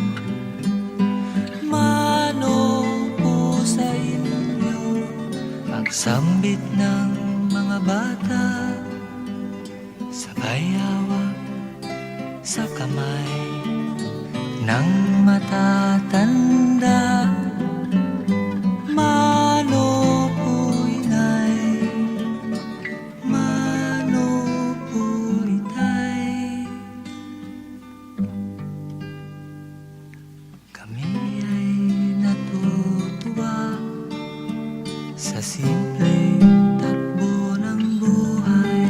Mano po sa inyo ang sambit ng mga bata, sabay hawak sa kamay ng matatanda. Mano po inay, mano po itay. Kami ay natutuwa sa simpleng takbo ng buhay.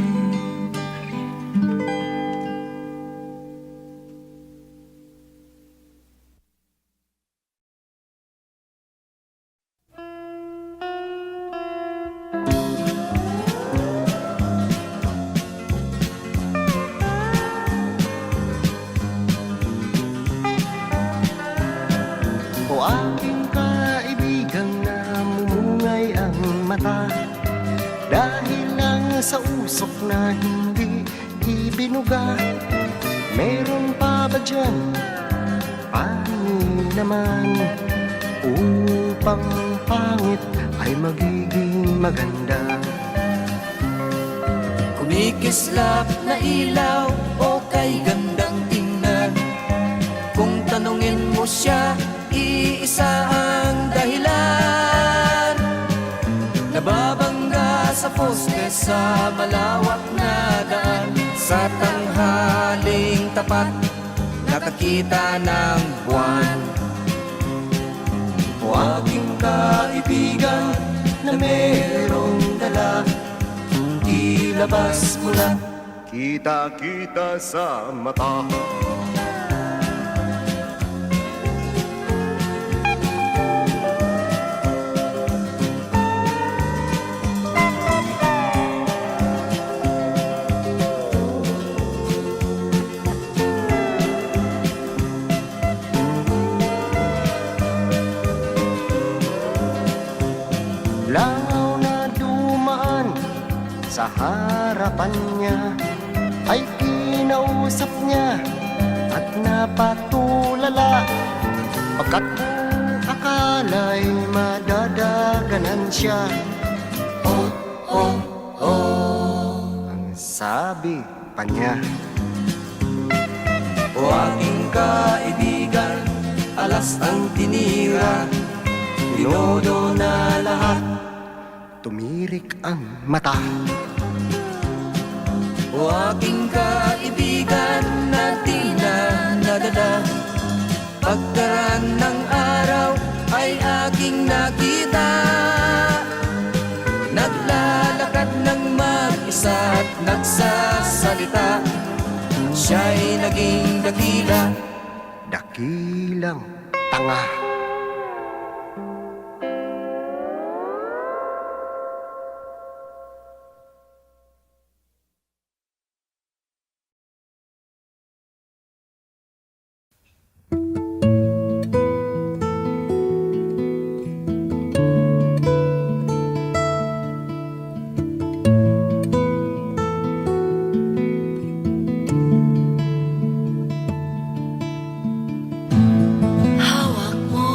O aking kaibigang namumungay ang mata, dahil lang sa usok na hindi ibinuga. Meron pa ba dyan panig naman, upang pangit ay magiging maganda? Kumikislap na ilaw o kay gandang tingnan, kung tanungin mo siya, iisa ang dahilan. Nababangga sa poste sa malawak na daan, sa tanghaling tapat nakakita ng buwan. O aking kaibigan na merong dala, ilabas mo na, kita-kita sa mata. Langaw na dumaan sa harapan niya, ay kinausap niya at napatulala, pagkat akala'y madadaganan siya. Oh, oh, oh, ang sabi pa niya. O aking kaibigan, alas ang tinira, tinodo na lahat. Tumirik ang mata. O aking kaibigan na di na nadada, pagkaraan ng araw ay aking nakita. Naglalakad ng mag-isa at nagsasalita, siya'y naging dakila. Dakilang tanga. Hawak mo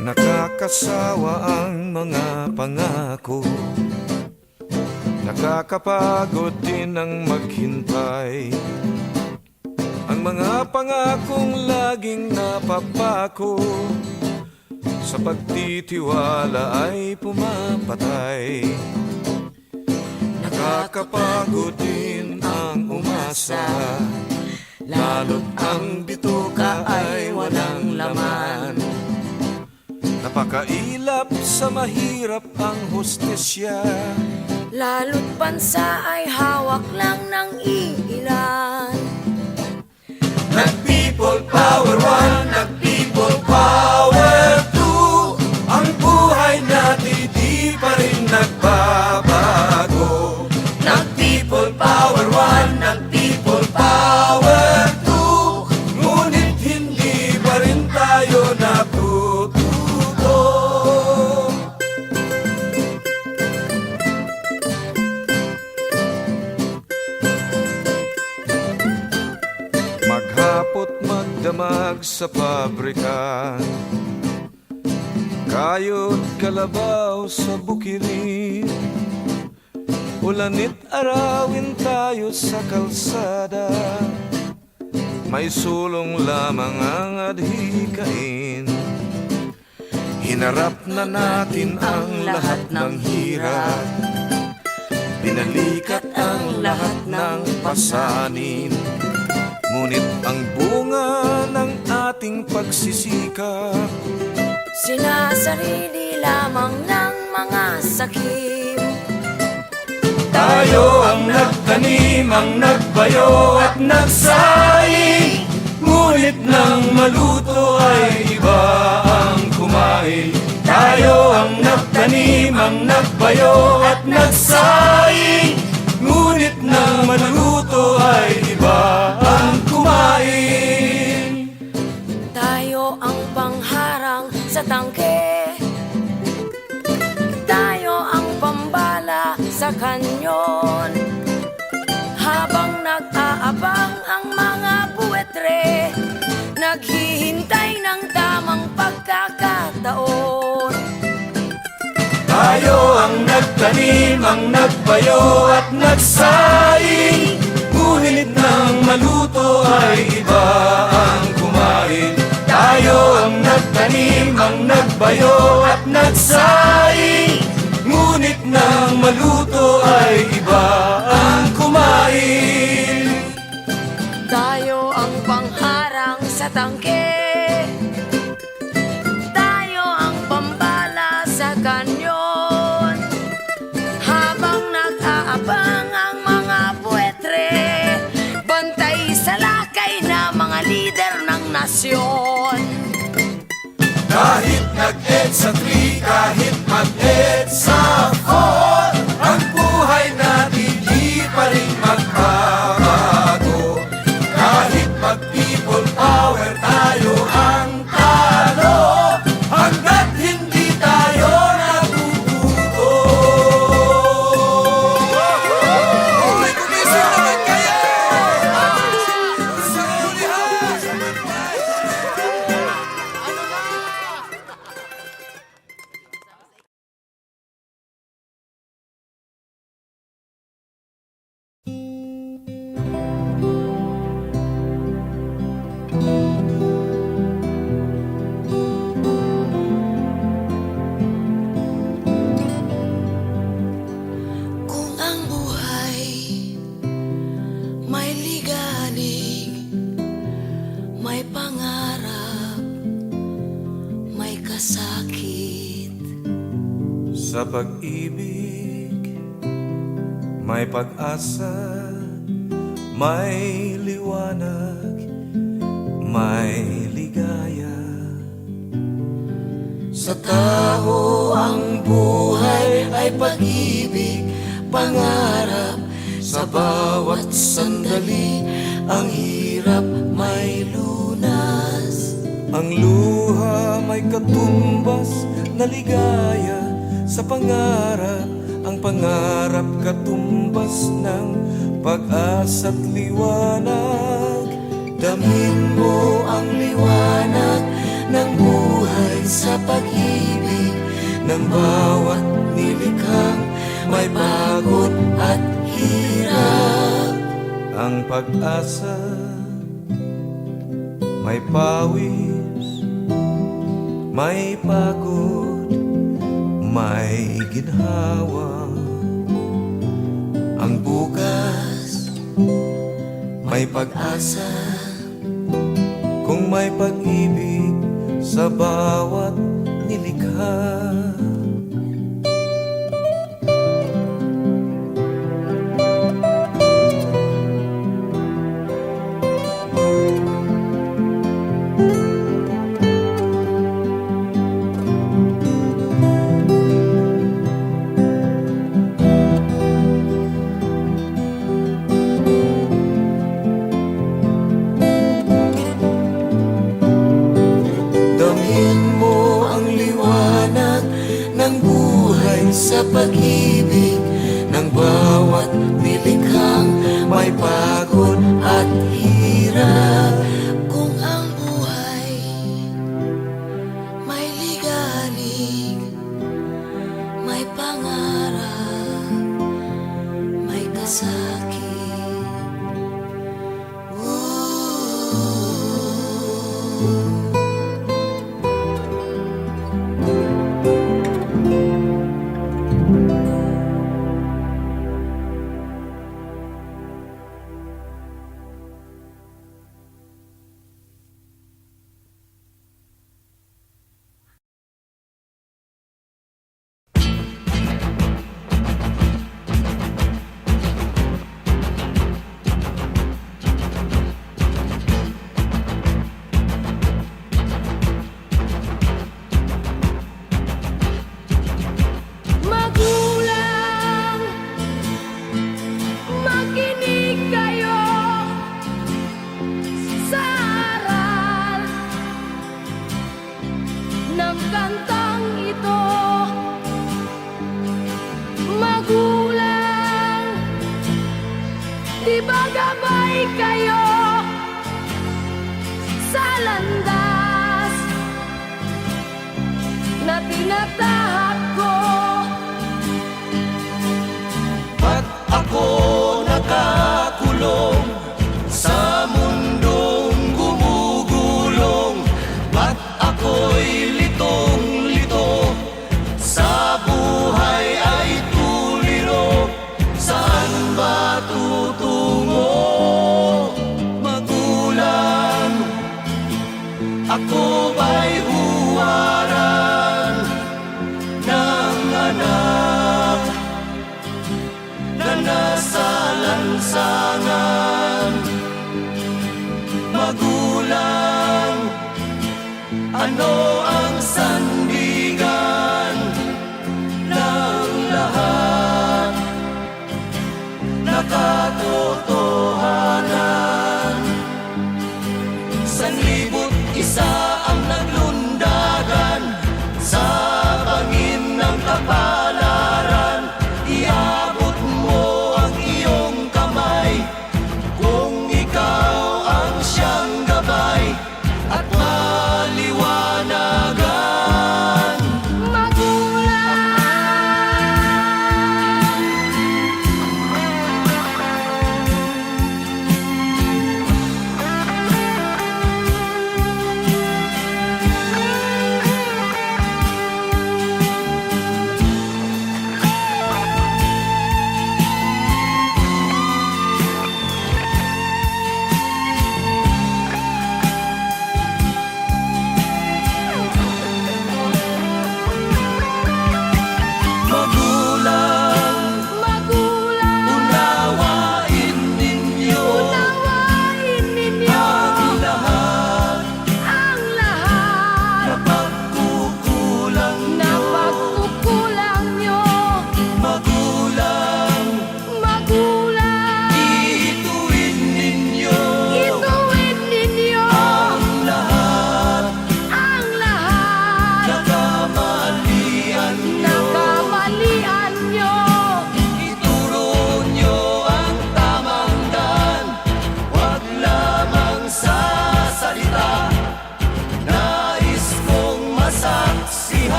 Nakakasawa ang mga pangako, nakakapagod din ang maghintay. Ang mga pangakong laging napapako, sa pagtitiwala ay pumapatay. Nakakapagod din ang umasa, lalo't ang bituka ay walang laman. Napakailap sa mahirap ang hostesya, Lalo't bansa ay hawak lang ng iilan. Nag-people power one, nag-people power two. Ang buhay natin di pa rin nagbabago. Nag-people power one, nag-people power two. Ngunit hindi pa rin tayo natututo. Maghapot magdamag sa pabrika, kayod kalabaw sa bukirin. Ulanit arawin tayo sa kalsada, may sulong lamang ang adhikain. Hinarap na natin ang lahat ng hirap, binalikat ang lahat ng pasanin. Ngunit ang bunga ng ating pagsisikap, Sinasarili lamang ng mga sakim. tayo ang nagtanim, ang nagbayo at nagsaing. Ngunit nang maluto ay iba ang kumain. Tayo ang nagtanim, ang nagbayo at nagsaing. Ngunit nang maluto ay iba ang kumain. Tayo ang pangharang sa tangke, tayo ang pambala sa kanyon. Habang nag-aabang ang mga buwetre, naghihintay ng tamang pagkakataon. Tayo ang nagtanim, ang nagbayo at nagsaing. Ngunit nang maluto ay iba ang kumain. Tayo ang nagtanim, ang nagbayo at nagsaing. Ngunit nang maluto ay iba ang kumain. Tayo ang pangharang sa tangke, tayo ang pambala sa kanyon. Habang nag-aabang ang mga buwetre, bantay sa lakay na mga lider ng nasyon. Kahit nag-EDSA 3, kahit mag-EDSA 4, ang buhay natin di pa rin magbabago. Kahit mag-people power tayo ang talo, hanggat hindi tayo natututo. May gumising naman kaya! Sa ulihan! Kung ang buhay may ligalig, may pangarap, may kasakit. Sa pag-ibig, may pag-asa, may liwanag, may ligaya. Sa tao ang buhay ay pag-ibig, pangarap. Sa bawat sandali, ang hirap may lunas. Ang luha may katumbas na ligaya. Sa pangarap, ang pangarap katumbas ng pag-asa't liwanag. Damhin mo ang liwanag ng buhay sa pag-ibig ng bawat nilikhang may pagod at hirap. Ang pag-asa may pawis, may pagod, may ginhawa. Ang bukas may pag-asa kung may pag-ibig sa bawat nilikha. Damhin mo ang liwanag ng buhay sa pag-ibig ng bawat nilikhang may pagod at hirap. Kung ang buhay may ligalig, may pangarap, may kasakit. Magulang, makinig kayo sa aral ng kantang ito. Magulang, di ba gabay kayo sa landas na tinatahak